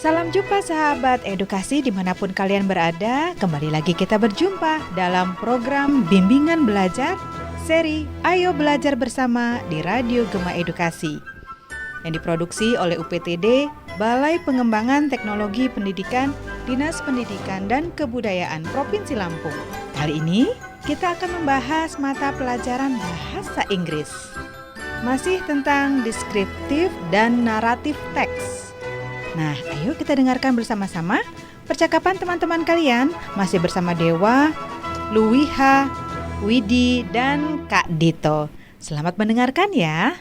Salam jumpa sahabat edukasi dimanapun kalian berada. Kembali lagi kita berjumpa dalam program Bimbingan Belajar seri Ayo Belajar Bersama di Radio Gema Edukasi yang diproduksi oleh UPTD, Balai Pengembangan Teknologi Pendidikan, Dinas Pendidikan dan Kebudayaan Provinsi Lampung. Kali ini kita akan membahas mata pelajaran bahasa Inggris. Masih tentang deskriptif dan naratif teks. Nah, ayo kita dengarkan bersama-sama percakapan teman-teman kalian masih bersama Dewa, Luwiha, Widi, dan Kak Dito. Selamat mendengarkan ya.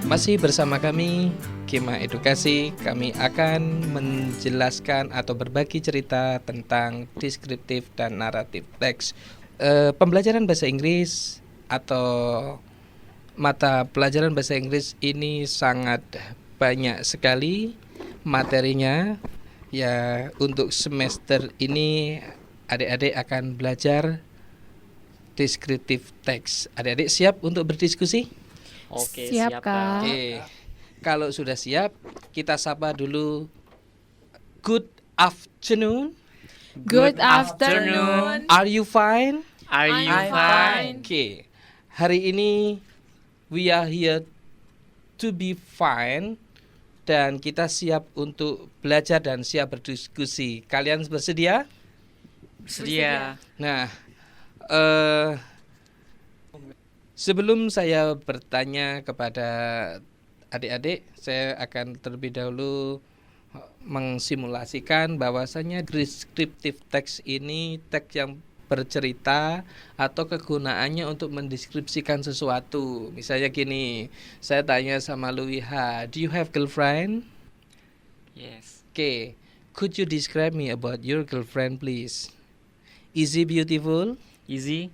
Masih bersama kami, Gema Edukasi. Kami akan menjelaskan atau berbagi cerita tentang deskriptif dan naratif teks. Pembelajaran bahasa Inggris atau mata pelajaran bahasa Inggris ini sangat banyak sekali materinya. Ya, untuk semester ini adik-adik akan belajar deskriptif teks. Adik-adik siap untuk berdiskusi? Oke, Siap, Kak. Oke, kalau sudah siap, kita sapa dulu. Good afternoon. Good afternoon. Are you fine? Are you I'm fine? Oke, hari ini we are here to be fine dan kita siap untuk belajar dan siap berdiskusi. Kalian bersedia? Sedia. Nah, sebelum saya bertanya kepada adik-adik, saya akan terlebih dahulu mengsimulasikan bahwasanya deskriptif teks ini teks yang bercerita atau kegunaannya untuk mendeskripsikan sesuatu. Misalnya gini, saya tanya sama Luwiha, do you have girlfriend? Yes. Okay, could you describe me about your girlfriend please? Is he beautiful? Easy.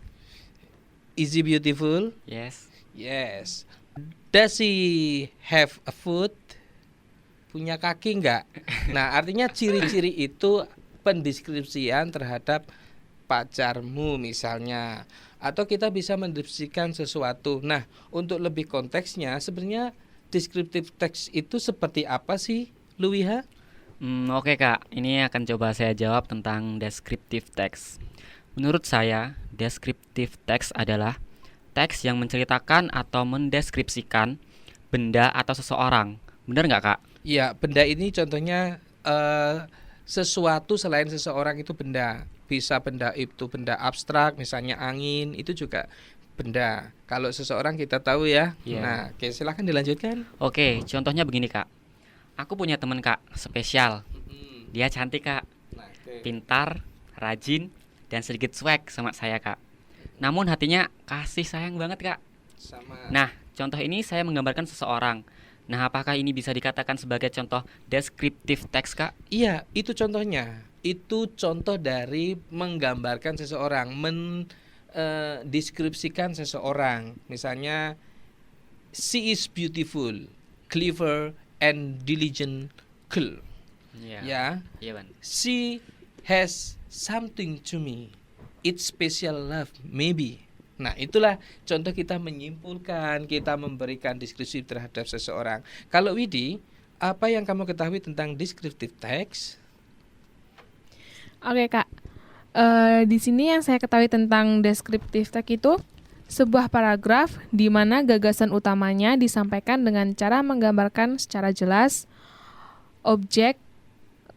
Is he beautiful? Yes. Yes. Does he have a foot? Punya kaki enggak? Nah, artinya ciri-ciri itu pendeskripsian terhadap pacarmu misalnya. Atau kita bisa mendeskripsikan sesuatu. Nah, untuk lebih konteksnya sebenarnya deskriptif teks itu seperti apa sih, Luwiha? Oke Kak, ini akan coba saya jawab tentang deskriptif teks. Menurut saya, deskriptif teks adalah teks yang menceritakan atau mendeskripsikan benda atau seseorang. Benar nggak Kak? Iya, benda ini contohnya sesuatu selain seseorang itu benda. Bisa benda itu benda abstrak, misalnya angin, itu juga benda. Kalau seseorang kita tahu ya. Iya. Nah, oke, silahkan dilanjutkan. Oke, contohnya begini Kak. Aku punya teman Kak, spesial. Dia cantik Kak, Nah, oke. pintar, rajin, dan sedikit swag sama saya Kak. Namun hatinya kasih sayang banget Kak. Sama. Nah, contoh ini saya menggambarkan seseorang. Nah, apakah ini bisa dikatakan sebagai contoh deskriptif teks, Kak? Iya, itu contohnya. Itu contoh dari menggambarkan seseorang, mendeskripsikan seseorang. Misalnya, she is beautiful, clever, and diligent girl. Ya, Iya, Ban. she has something to me. It's special love, maybe. Nah, itulah contoh kita menyimpulkan, kita memberikan deskripsi terhadap seseorang. Kalau Widi, apa yang kamu ketahui tentang deskriptif teks? Oke Kak, di sini yang saya ketahui tentang deskriptif teks itu sebuah paragraf di mana gagasan utamanya disampaikan dengan cara menggambarkan secara jelas objek,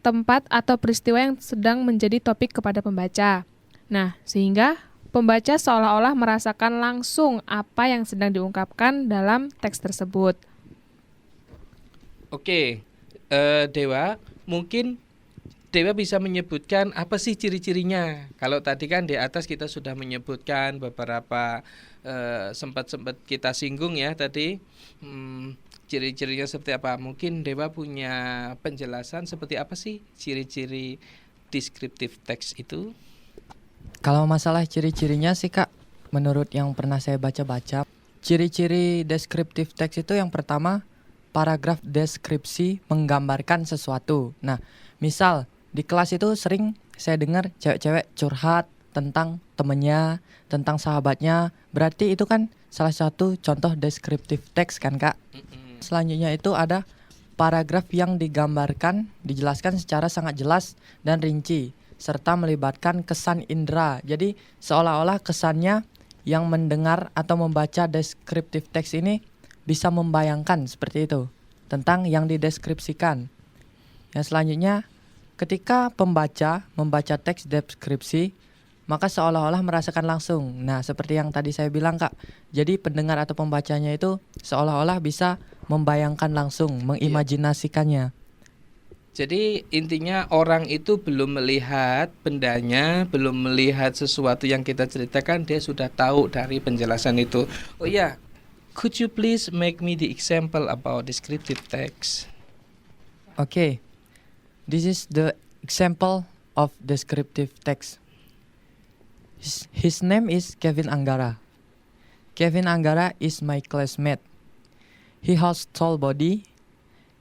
tempat atau peristiwa yang sedang menjadi topik kepada pembaca. Nah, sehingga pembaca seolah-olah merasakan langsung apa yang sedang diungkapkan dalam teks tersebut. Oke, Dewa, mungkin Dewa bisa menyebutkan apa sih ciri-cirinya. Kalau tadi kan di atas kita sudah menyebutkan beberapa sempat kita singgung ya tadi. Ciri-cirinya seperti apa? Mungkin Dewa punya penjelasan seperti apa sih ciri-ciri deskriptif teks itu? Kalau masalah ciri-cirinya sih Kak, menurut yang pernah saya baca-baca, ciri-ciri descriptive text itu yang pertama, paragraf deskripsi menggambarkan sesuatu. Nah, misal di kelas itu sering saya dengar cewek-cewek curhat tentang temennya, tentang sahabatnya. Berarti itu kan salah satu contoh descriptive text kan, Kak? Selanjutnya itu ada paragraf yang digambarkan, dijelaskan secara sangat jelas dan rinci, serta melibatkan kesan indera. Jadi seolah-olah kesannya yang mendengar atau membaca descriptive text ini bisa membayangkan seperti itu tentang yang dideskripsikan. Yang selanjutnya, ketika pembaca membaca teks deskripsi, maka seolah-olah merasakan langsung. Nah, seperti yang tadi saya bilang, Kak. Jadi pendengar atau pembacanya itu seolah-olah bisa membayangkan langsung, mengimajinasikannya. Jadi intinya orang itu belum melihat bendanya, belum melihat sesuatu yang kita ceritakan, dia sudah tahu dari penjelasan itu. Oh ya, could you please make me the example about descriptive text? Okay, this is the example of descriptive text. His name is Kevin Anggara. Kevin Anggara is my classmate. He has tall body.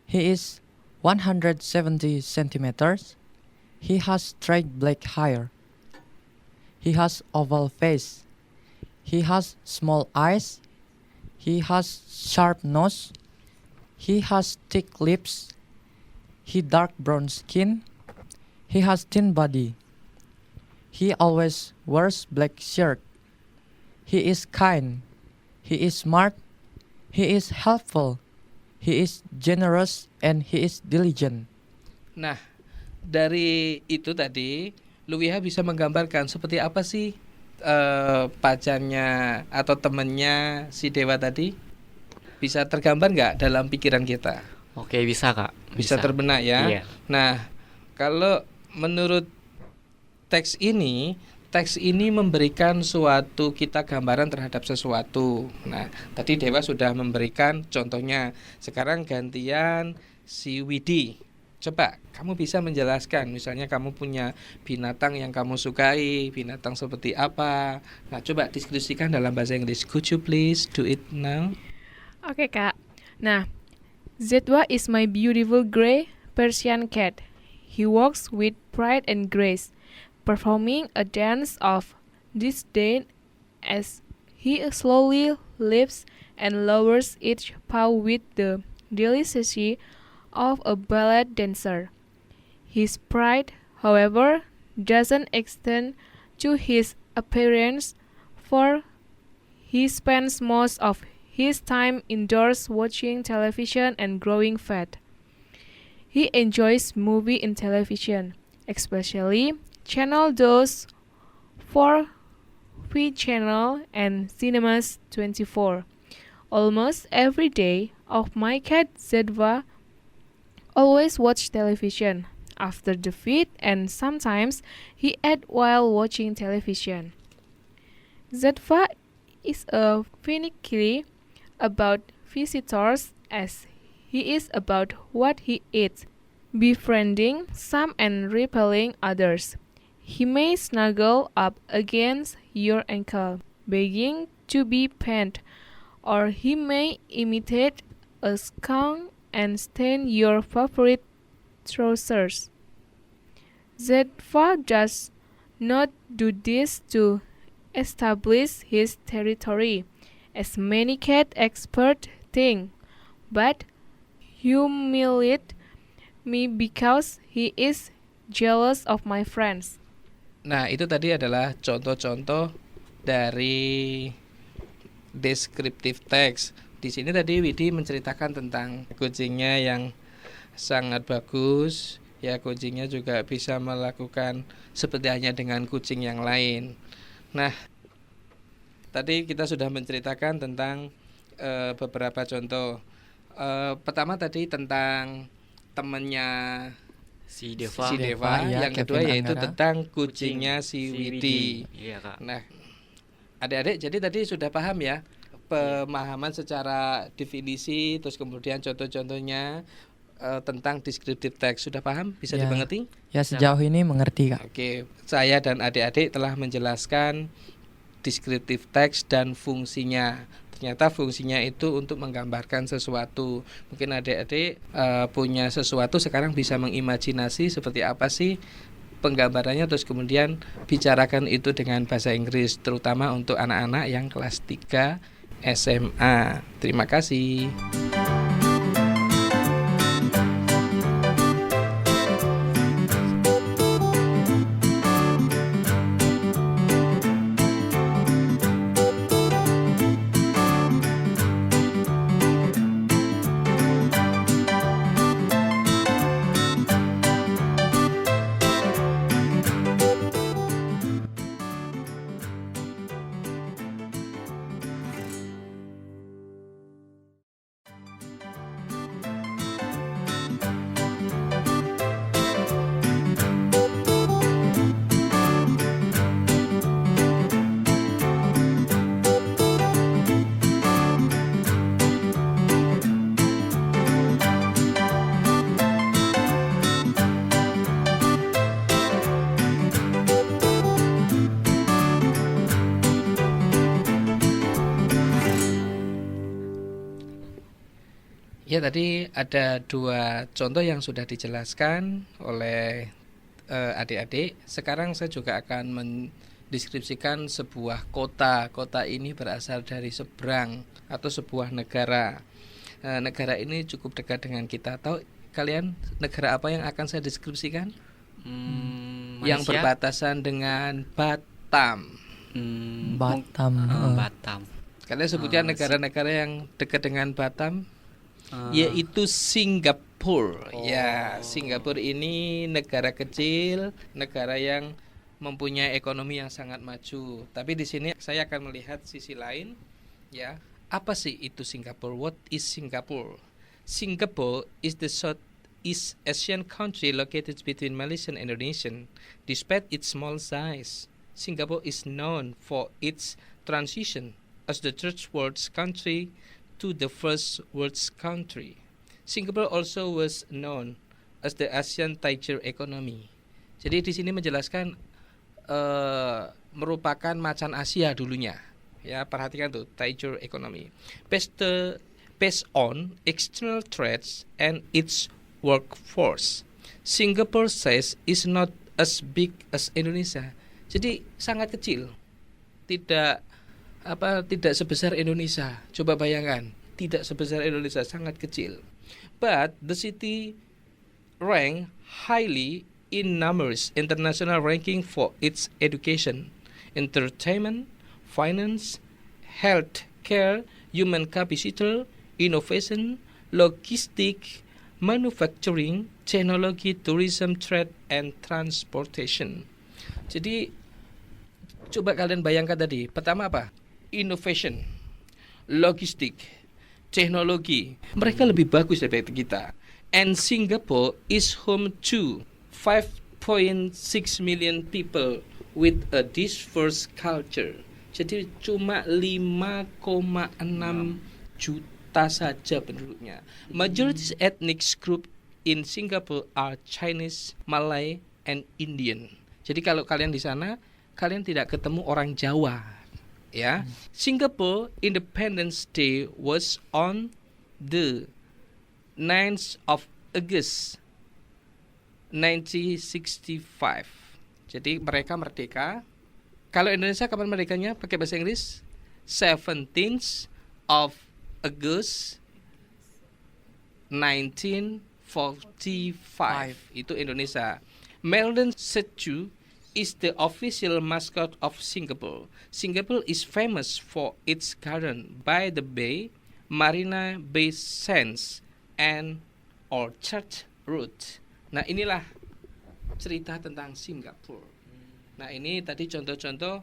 He is 170 centimeters. He has straight black hair. He has oval face. He has small eyes. He has sharp nose. He has thick lips. He dark brown skin. He has thin body. He always wears black shirt. He is kind. He is smart. He is helpful. He is generous and he is diligent. Nah, dari itu tadi, Luwiha bisa menggambarkan seperti apa sih pacarnya atau temannya si Dewa tadi? Bisa tergambar nggak dalam pikiran kita? Oke, bisa Kak. Bisa terbenak ya? Iya. Nah, kalau menurut teks ini memberikan suatu kita gambaran terhadap sesuatu. Nah, tadi Dewa sudah memberikan contohnya. Sekarang gantian si Widi. Coba kamu bisa menjelaskan, misalnya kamu punya binatang yang kamu sukai, binatang seperti apa. Nah, coba diskusikan dalam bahasa Inggris. Could you please do it now? Oke, Kak. Nah, Zetwa is my beautiful gray Persian cat. He walks with pride and grace, performing a dance of disdain as he slowly lifts and lowers each paw with the delicacy of a ballet dancer. His pride, however, doesn't extend to his appearance, for he spends most of his time indoors watching television and growing fat. He enjoys movie and television, especially Channel those 4 V Channel and Cinemas 24. Almost every day of my cat Zedva always watch television after the feed, and sometimes he ate while watching television. Zedva is a finicky about visitors as he is about what he eats, befriending some and repelling others. He may snuggle up against your ankle, begging to be pet, or he may imitate a skunk and stain your favorite trousers. Zetva does not do this to establish his territory, as many cat experts think, but humiliate me because he is jealous of my friends. Nah, itu tadi adalah contoh-contoh dari descriptive text. Di sini tadi Widi menceritakan tentang kucingnya yang sangat bagus. Ya, kucingnya juga bisa melakukan seperti halnya dengan kucing yang lain. Nah, tadi kita sudah menceritakan tentang beberapa contoh. Pertama tadi tentang temannya Si Deva. yang Kevin kedua yaitu Anggara. tentang kucingnya si Widi. Iya Kak. Nah, adik-adik, jadi tadi sudah paham ya pemahaman secara definisi, terus kemudian contoh-contohnya tentang descriptive text. Sudah paham? Bisa Ya. dimengerti? Ya, sejauh ini mengerti, Kak. Oke, saya dan adik-adik telah menjelaskan descriptive text dan fungsinya. Ternyata fungsinya itu untuk menggambarkan sesuatu. Mungkin adik-adik punya sesuatu sekarang bisa mengimajinasi seperti apa sih penggambarannya, terus kemudian bicarakan itu dengan bahasa Inggris, terutama untuk anak-anak yang kelas 3 SMA. Terima kasih. Ya, tadi ada 2 contoh yang sudah dijelaskan oleh adik-adik. Sekarang saya juga akan mendeskripsikan sebuah kota. Kota ini berasal dari seberang atau sebuah negara. Negara ini cukup dekat dengan kita. Tahu kalian negara apa yang akan saya deskripsikan? Yang berbatasan dengan Batam. Batam. Batam. Kalian sebutkan negara-negara yang dekat dengan Batam. Yaitu Singapura. Ya, Singapura ini negara kecil, negara yang mempunyai ekonomi yang sangat maju. Tapi di sini saya akan melihat sisi lain, ya. Apa sih itu Singapura? What is Singapore? Singapore is the Southeast Asian country located between Malaysia and Indonesia. Despite its small size, Singapore is known for its transition as the third world country to the first world country. Singapore also was known as the Asian Tiger economy. Jadi di sini menjelaskan merupakan macan Asia dulunya. Ya, perhatikan tuh, Tiger economy. Based on external threats and its workforce, Singapore size is not as big as Indonesia. Jadi sangat kecil. Tidak sebesar Indonesia. Coba bayangkan, tidak sebesar Indonesia, sangat kecil. But the city ranked highly in numerous international ranking for its education, entertainment, finance, health care, human capital, innovation, logistics, manufacturing, technology, tourism, trade, and transportation. Jadi coba kalian bayangkan tadi, pertama apa? Innovation, logistik, teknologi. Mereka lebih bagus daripada kita. And Singapore is home to 5.6 million people with a diverse culture. Jadi cuma 5,6 juta saja penduduknya. Majority ethnic group in Singapore are Chinese, Malay, and Indian. Jadi kalau kalian di sana, kalian tidak ketemu orang Jawa. Ya, Singapore Independence Day was on the 9th of August 1965. Jadi mereka merdeka. Kalau Indonesia kapan merdekanya? Pakai bahasa Inggris 17th of August 1945. Itu Indonesia. Melbourne Statue is the official mascot of Singapore. Singapore is famous for its garden by the bay, Marina Bay Sands, and Orchard Road. Nah, inilah cerita tentang Singapura. Nah, ini tadi contoh-contoh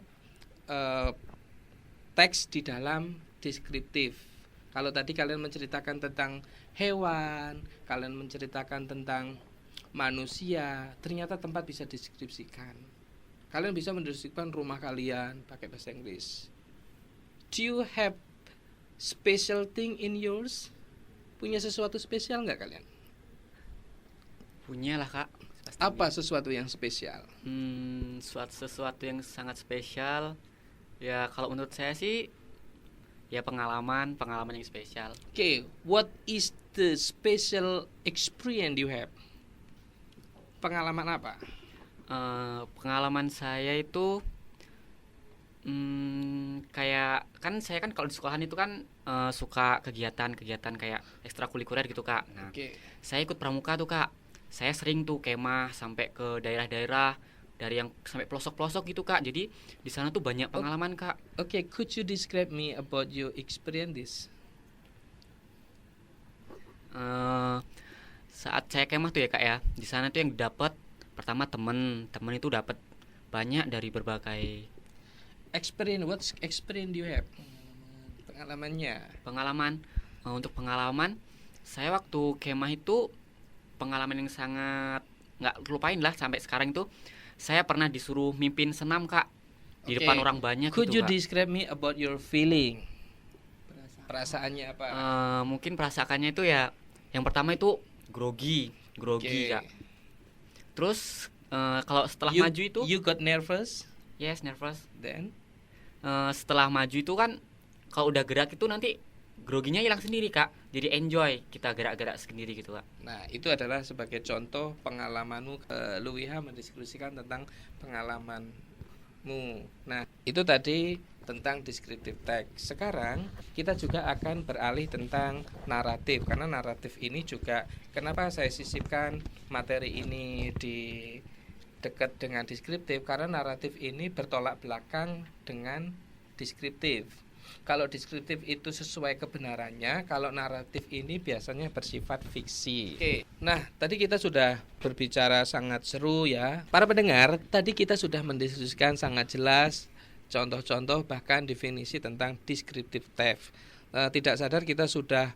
teks di dalam deskriptif. Kalau tadi kalian menceritakan tentang hewan, kalian menceritakan tentang manusia, ternyata tempat bisa deskripsikan. Kalian bisa mendeskripsikan rumah kalian pakai bahasa Inggris. Do you have special thing in yours? Punya sesuatu spesial nggak kalian? Punya lah, Kak. Apa sesuatu yang spesial? Sesuatu yang sangat spesial Ya kalau menurut saya sih ya pengalaman yang spesial. Okay, what is the special experience you have? Pengalaman apa? Pengalaman saya itu kayak kan saya kan kalau di sekolahan itu kan suka kegiatan-kegiatan kayak ekstrakurikuler gitu Kak. Nah, Oke. saya ikut pramuka tuh Kak. Saya sering tuh kemah sampai ke daerah-daerah dari yang sampai pelosok-pelosok gitu Kak. Jadi di sana tuh banyak pengalaman Kak. Okay, could you describe me about your experience this? Saat saya kemah tuh ya Kak ya, di sana tuh yang dapat pertama temen itu dapat banyak dari berbagai Experience, what experience do you have? Pengalamannya. pengalaman. Untuk pengalaman saya waktu kemah itu pengalaman yang sangat nggak lupain lah sampai sekarang itu. Saya pernah disuruh mimpin senam Kak di Oke. depan orang banyak Could gitu you Kak. describe me about your feeling? Perasaannya apa? Mungkin perasaannya itu ya yang pertama itu grogi Oke. Kak. Terus kalau setelah You- maju itu you got nervous, yes nervous. then Setelah maju itu kan kalau udah gerak itu nanti groginya hilang sendiri Kak. Jadi enjoy kita gerak-gerak sendiri gitu Kak. nah itu adalah sebagai contoh pengalamanmu. Luwiha mendiskusikan tentang pengalamanmu. Nah itu tadi tentang descriptive text. Sekarang kita juga akan beralih tentang naratif, karena naratif ini juga kenapa saya sisipkan materi ini di dekat dengan deskriptif, karena naratif ini bertolak belakang dengan deskriptif. Kalau deskriptif itu sesuai kebenarannya, kalau naratif ini biasanya bersifat fiksi. Oke. Nah, tadi kita sudah berbicara sangat seru ya. Para pendengar, tadi kita sudah mendiskusikan sangat jelas contoh-contoh bahkan definisi tentang descriptive text. Tidak sadar kita sudah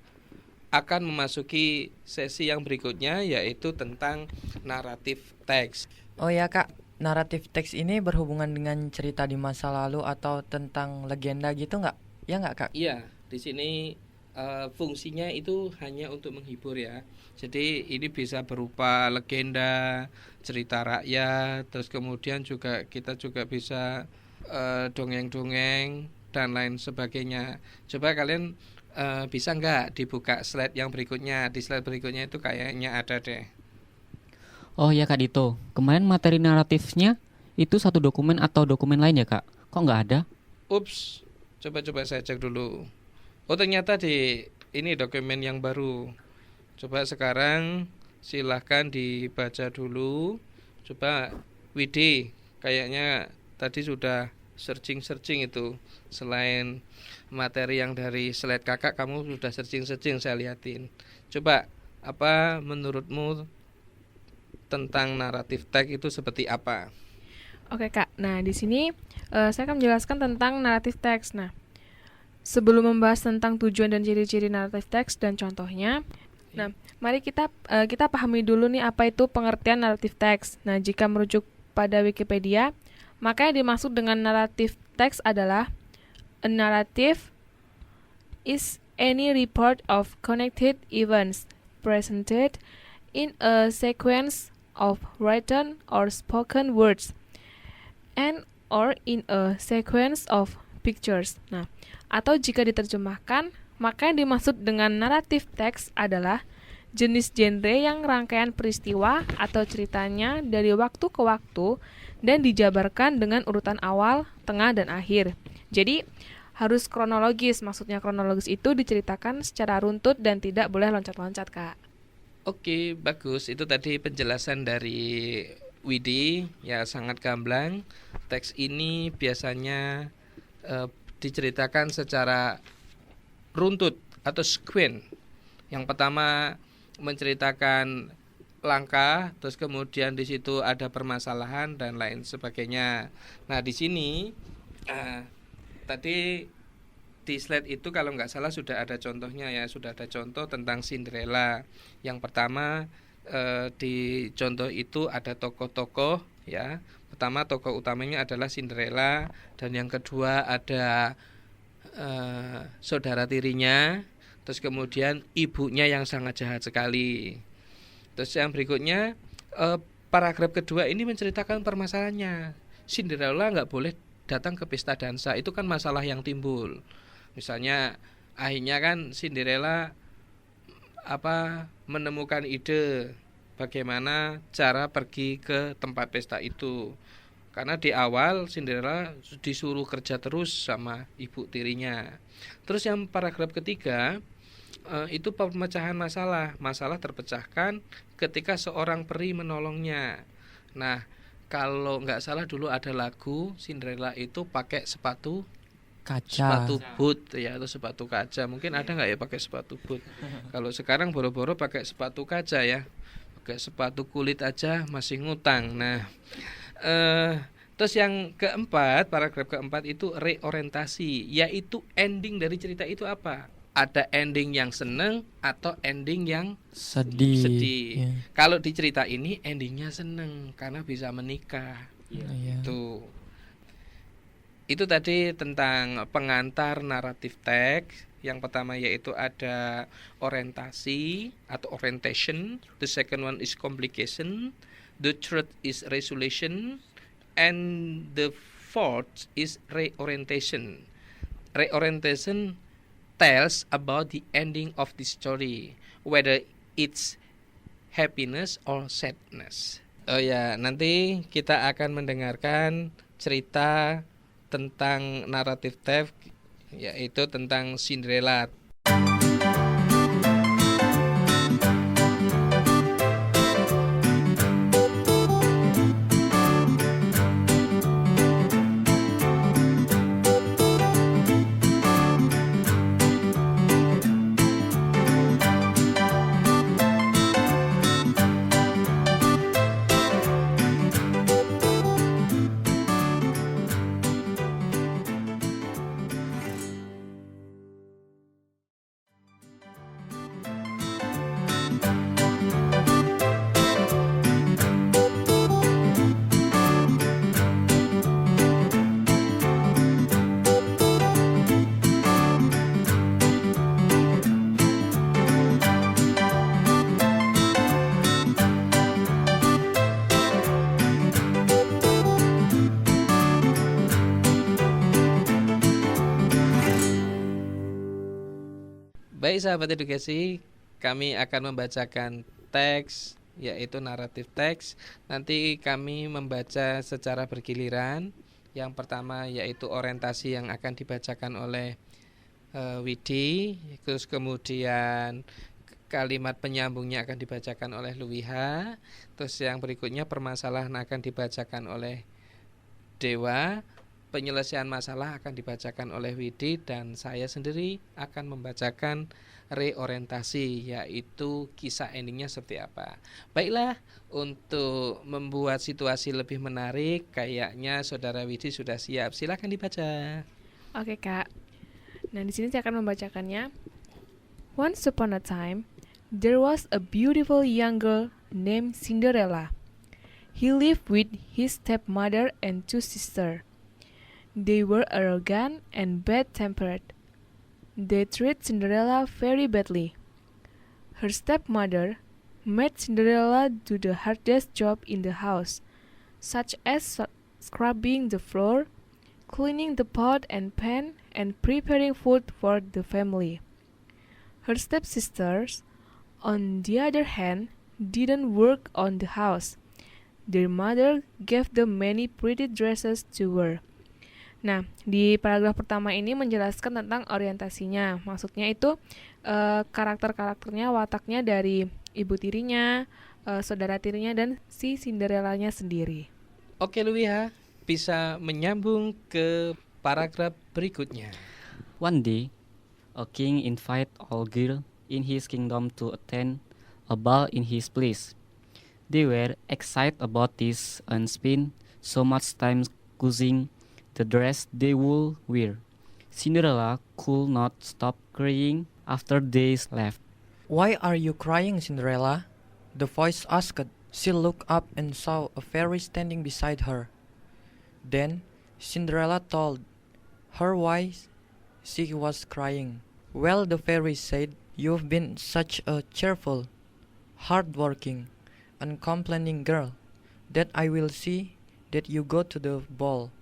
akan memasuki sesi yang berikutnya, yaitu tentang naratif text. Oh ya Kak, naratif teks ini berhubungan dengan cerita di masa lalu atau tentang legenda gitu nggak? Ya nggak Kak? Iya, di sini fungsinya itu hanya untuk menghibur ya. Jadi ini bisa berupa legenda, cerita rakyat, terus kemudian juga kita juga bisa dongeng-dongeng dan lain sebagainya. Coba kalian bisa nggak dibuka slide yang berikutnya? Di slide berikutnya itu kayaknya ada deh. Oh ya Kak Dito, kemarin materi naratifnya itu satu dokumen atau dokumen lain ya Kak? Kok nggak ada? Ups, coba saya cek dulu. Oh ternyata ini dokumen yang baru. Coba sekarang silahkan dibaca dulu. Coba Widi, kayaknya tadi sudah searching itu. Selain materi yang dari slide kakak, kamu sudah searching saya liatin. Coba apa menurutmu tentang naratif teks itu seperti apa? Oke Kak, nah di sini saya akan menjelaskan tentang naratif teks. Nah, sebelum membahas tentang tujuan dan ciri-ciri naratif teks dan contohnya, nah mari kita pahami dulu nih apa itu pengertian naratif teks. Nah, jika merujuk pada Wikipedia, maka yang dimaksud dengan naratif teks adalah a narrative is any report of connected events presented in a sequence of written or spoken words and or in a sequence of pictures. Nah, atau jika diterjemahkan, maka yang dimaksud dengan naratif teks adalah jenis genre yang rangkaian peristiwa atau ceritanya dari waktu ke waktu dan dijabarkan dengan urutan awal, tengah, dan akhir. Jadi, harus kronologis. Maksudnya kronologis itu diceritakan secara runtut dan tidak boleh loncat-loncat, Kak. Oke, bagus. Itu tadi penjelasan dari Widi, ya sangat gamblang. Teks ini biasanya diceritakan secara runtut atau sequence. Yang pertama menceritakan langkah, terus kemudian di situ ada permasalahan dan lain sebagainya. Nah, di sini tadi di slide itu kalau nggak salah sudah ada contohnya ya, sudah ada contoh tentang Cinderella. Yang pertama di contoh itu ada tokoh-tokoh ya. Pertama tokoh utamanya adalah Cinderella dan yang kedua ada saudara tirinya, terus kemudian ibunya yang sangat jahat sekali. Terus yang berikutnya paragraf kedua ini menceritakan permasalahannya. Cinderella nggak boleh datang ke pesta dansa, itu kan masalah yang timbul. Misalnya akhirnya kan Cinderella menemukan ide bagaimana cara pergi ke tempat pesta itu. Karena di awal Cinderella disuruh kerja terus sama ibu tirinya. Terus yang paragraf ketiga itu pemecahan masalah. Masalah terpecahkan ketika seorang peri menolongnya. Nah, kalau nggak salah dulu ada lagu Cinderella itu pakai sepatu Kaca. boot ya, atau sepatu kaca. Mungkin ada nggak ya pakai sepatu boot? Kalau sekarang boro-boro pakai sepatu kaca ya. Pakai sepatu kulit aja masih ngutang. Nah, terus yang keempat, paragraf keempat itu reorientasi, yaitu ending dari cerita itu apa? Ada ending yang seneng atau ending yang Sedih. sedih. Ya. Kalau di cerita ini endingnya seneng karena bisa menikah. Iya. Itu tadi tentang pengantar naratif teks. Yang pertama yaitu ada orientasi atau orientation. The second one is complication. The third is resolution. And the fourth is reorientation. Reorientation tells about the ending of the story, whether it's happiness or sadness. Oh ya, nanti kita akan mendengarkan cerita tentang naratif text, yaitu tentang Cinderella. Baik sahabat edukasi, kami akan membacakan teks, yaitu naratif teks. Nanti kami membaca secara bergiliran. Yang pertama yaitu orientasi yang akan dibacakan oleh Widi. Terus kemudian kalimat penyambungnya akan dibacakan oleh Luwiha. Terus yang berikutnya permasalahan akan dibacakan oleh Dewa. Penyelesaian masalah akan dibacakan oleh Widi, dan saya sendiri akan membacakan reorientasi, yaitu kisah endingnya seperti apa. Baiklah, untuk membuat situasi lebih menarik, kayaknya Saudara Widi sudah siap. Silakan dibaca. Oke, Kak. Nah, di sini saya akan membacakannya. Once upon a time, there was a beautiful young girl named Cinderella. He lived with his stepmother and 2 sisters. They were arrogant and bad-tempered. They treated Cinderella very badly. Her stepmother made Cinderella do the hardest job in the house, such as scrubbing the floor, cleaning the pot and pan, and preparing food for the family. Her stepsisters, on the other hand, didn't work on the house. Their mother gave them many pretty dresses to wear. Nah, di paragraf pertama ini menjelaskan tentang orientasinya. Maksudnya itu karakter-karakternya, wataknya dari ibu tirinya, saudara tirinya, dan si Cinderellanya sendiri. Oke Luwiha, bisa menyambung ke paragraf berikutnya. One day, a king invited all girls in his kingdom to attend a ball in his place. They were excited about this and spent so much time choosing the dress they would wear. Cinderella could not stop crying after they left. Why are you crying, Cinderella? The voice asked. She looked up and saw a fairy standing beside her. Then Cinderella told her why she was crying. Well, the fairy said, "You've been such a cheerful, hard-working, uncomplaining girl that I will see that you go to the ball.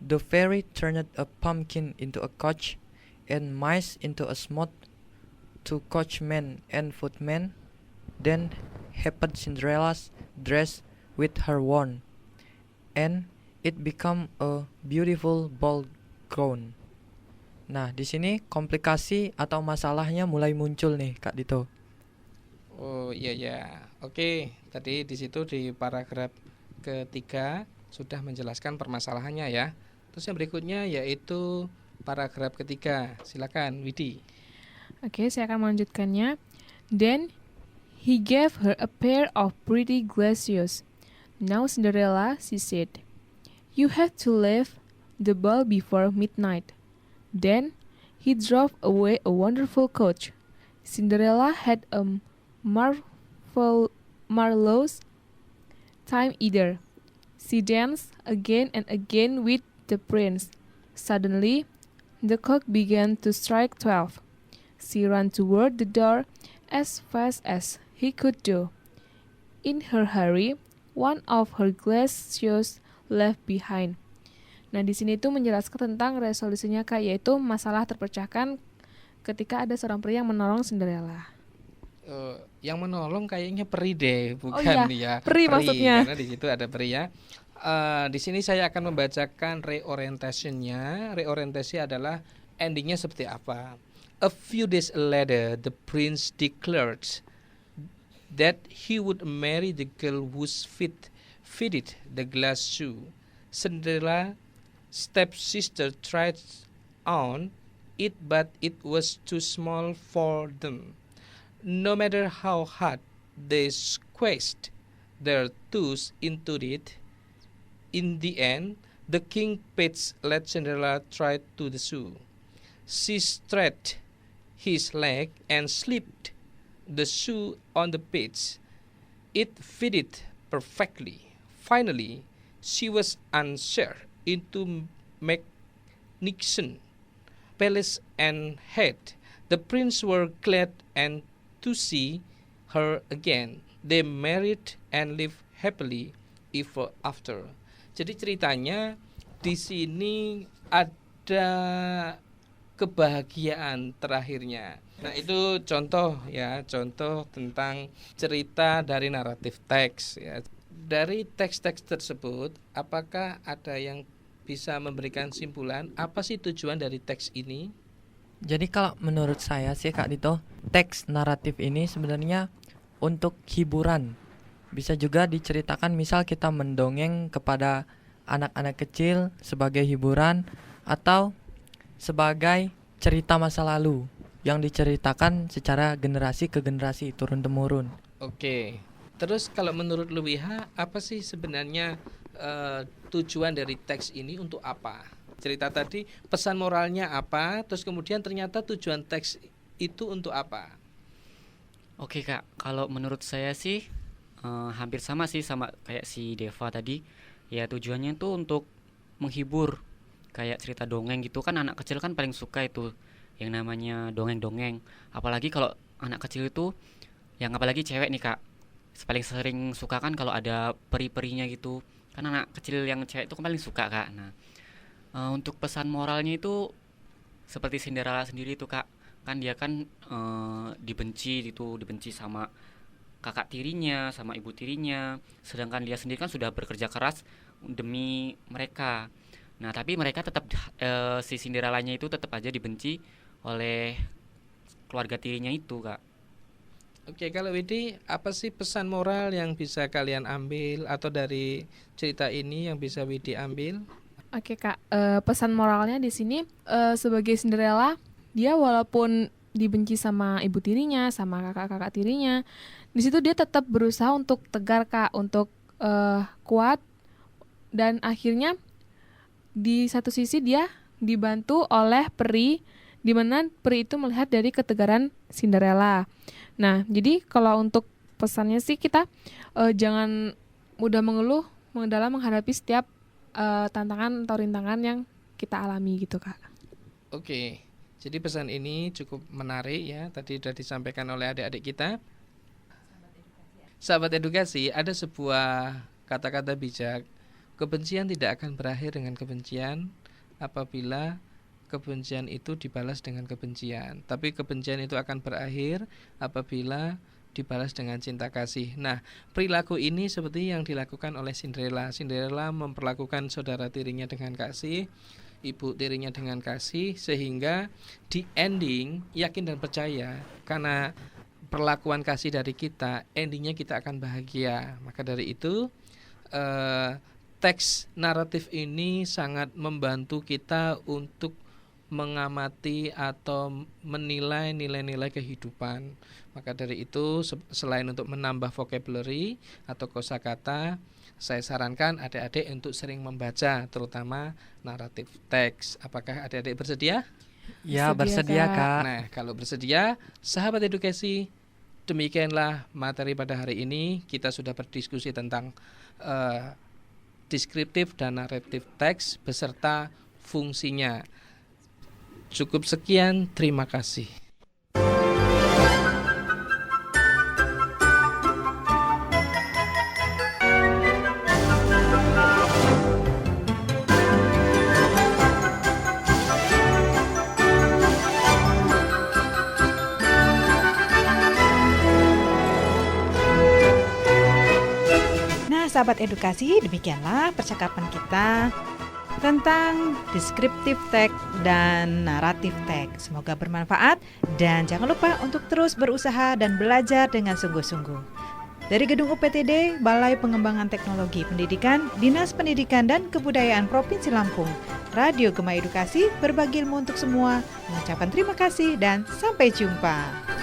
The fairy turned a pumpkin into a coach, and mice into a moth to coachman and footman. Then happened Cinderella's dress with her wand, and it became a beautiful ball gown. Nah, di sini komplikasi atau masalahnya mulai muncul nih, Kak Dito. Oh iya ya. Oke, tadi di situ di paragraf ketiga sudah menjelaskan permasalahannya ya. Terus yang berikutnya yaitu paragraf ketiga. Silakan Widi. Oke, saya akan melanjutkannya. Then he gave her a pair of pretty glasses. Now Cinderella, she said, you have to leave the ball before midnight. Then he drove away a wonderful coach. Cinderella had a marvelous time either. She danced again and again with the prince. Suddenly, the clock began to strike 12. She ran toward the door as fast as he could do. In her hurry, one of her glass shoes left behind. Nah, di sini itu menjelaskan tentang resolusinya Kak, yaitu masalah terpecahkan ketika ada seorang pria yang menolong Cinderella. Yang menolong kayaknya peri deh, bukan iya, ya. peri maksudnya. Karena di situ ada peri ya. Di sini saya akan membacakan reorientasinya. Reorientasi adalah endingnya seperti apa. A few days later, the prince declared that he would marry the girl whose feet fitted the glass shoe. Cinderella stepsister tried on it, but it was too small for them. No matter how hard they squeezed their toes into it, in the end, the king page let Cinderella try to the shoe. She stretched his leg and slipped the shoe on the page. It fitted perfectly. Finally, she was ushered into magnificent palace and had. The prince were glad and to see her again. They married and lived happily ever after. Jadi ceritanya di sini ada kebahagiaan terakhirnya. Nah, itu contoh ya, contoh tentang cerita dari naratif teks ya. Dari teks-teks tersebut, apakah ada yang bisa memberikan simpulan apa sih tujuan dari teks ini? Jadi kalau menurut saya sih Kak Dito, teks naratif ini sebenarnya untuk hiburan. Bisa juga diceritakan misal kita mendongeng kepada anak-anak kecil sebagai hiburan atau sebagai cerita masa lalu yang diceritakan secara generasi ke generasi turun-temurun. Oke. Terus kalau menurut Luwiha, apa sih sebenarnya tujuan dari teks ini untuk apa? Cerita tadi pesan moralnya apa, terus kemudian ternyata tujuan teks itu untuk apa? Oke Kak, kalau menurut saya sih hampir sama sih sama kayak si Deva tadi. Ya tujuannya itu untuk menghibur. Kayak cerita dongeng gitu kan, anak kecil kan paling suka itu yang namanya dongeng-dongeng. Apalagi kalau anak kecil itu, yang apalagi cewek nih Kak, paling sering suka kan kalau ada peri-perinya gitu. Kan anak kecil yang cewek itu kan paling suka Kak. Nah, untuk pesan moralnya itu seperti Cinderella sendiri itu Kak. Kan dia kan dibenci sama kakak tirinya, sama ibu tirinya. Sedangkan dia sendiri kan sudah bekerja keras demi mereka. Nah, tapi mereka tetap si Cinderellanya itu tetap aja dibenci oleh keluarga tirinya itu Kak. Oke, kalau Widi, apa sih pesan moral yang bisa kalian ambil atau dari cerita ini yang bisa Widi ambil? Oke Kak, pesan moralnya di sini sebagai Cinderella, dia walaupun dibenci sama ibu tirinya, sama kakak-kakak tirinya, di situ dia tetap berusaha untuk tegar Kak, untuk kuat, dan akhirnya di satu sisi dia dibantu oleh peri, di mana peri itu melihat dari ketegaran Cinderella. Nah, jadi kalau untuk pesannya sih kita jangan mudah mengeluh dalam menghadapi setiap tantangan atau rintangan yang kita alami gitu Kak. Oke, jadi pesan ini cukup menarik ya. Tadi sudah disampaikan oleh adik-adik kita. Sahabat edukasi, ada sebuah kata-kata bijak. Kebencian tidak akan berakhir dengan kebencian apabila kebencian itu dibalas dengan kebencian. Tapi kebencian itu akan berakhir apabila dibalas dengan cinta kasih. Nah, perilaku ini seperti yang dilakukan oleh Cinderella. Cinderella memperlakukan saudara tirinya dengan kasih, ibu tirinya dengan kasih, sehingga di ending yakin dan percaya karena perlakuan kasih dari kita, endingnya kita akan bahagia. Maka dari itu teks naratif ini sangat membantu kita untuk mengamati atau menilai nilai-nilai kehidupan. Maka dari itu selain untuk menambah vocabulary atau kosakata, saya sarankan adik-adik untuk sering membaca terutama naratif teks. Apakah adik-adik bersedia? Ya, bersedia Kak. Nah, kalau bersedia, sahabat edukasi, demikianlah materi pada hari ini. Kita sudah berdiskusi tentang deskriptif dan naratif teks beserta fungsinya. Cukup sekian, terima kasih. Nah, sahabat edukasi, demikianlah percakapan kita tentang deskriptif teks dan naratif teks. Semoga bermanfaat dan jangan lupa untuk terus berusaha dan belajar dengan sungguh-sungguh. Dari Gedung UPTD, Balai Pengembangan Teknologi Pendidikan, Dinas Pendidikan dan Kebudayaan Provinsi Lampung, Radio Gema Edukasi berbagi ilmu untuk semua. Mengucapkan terima kasih dan sampai jumpa.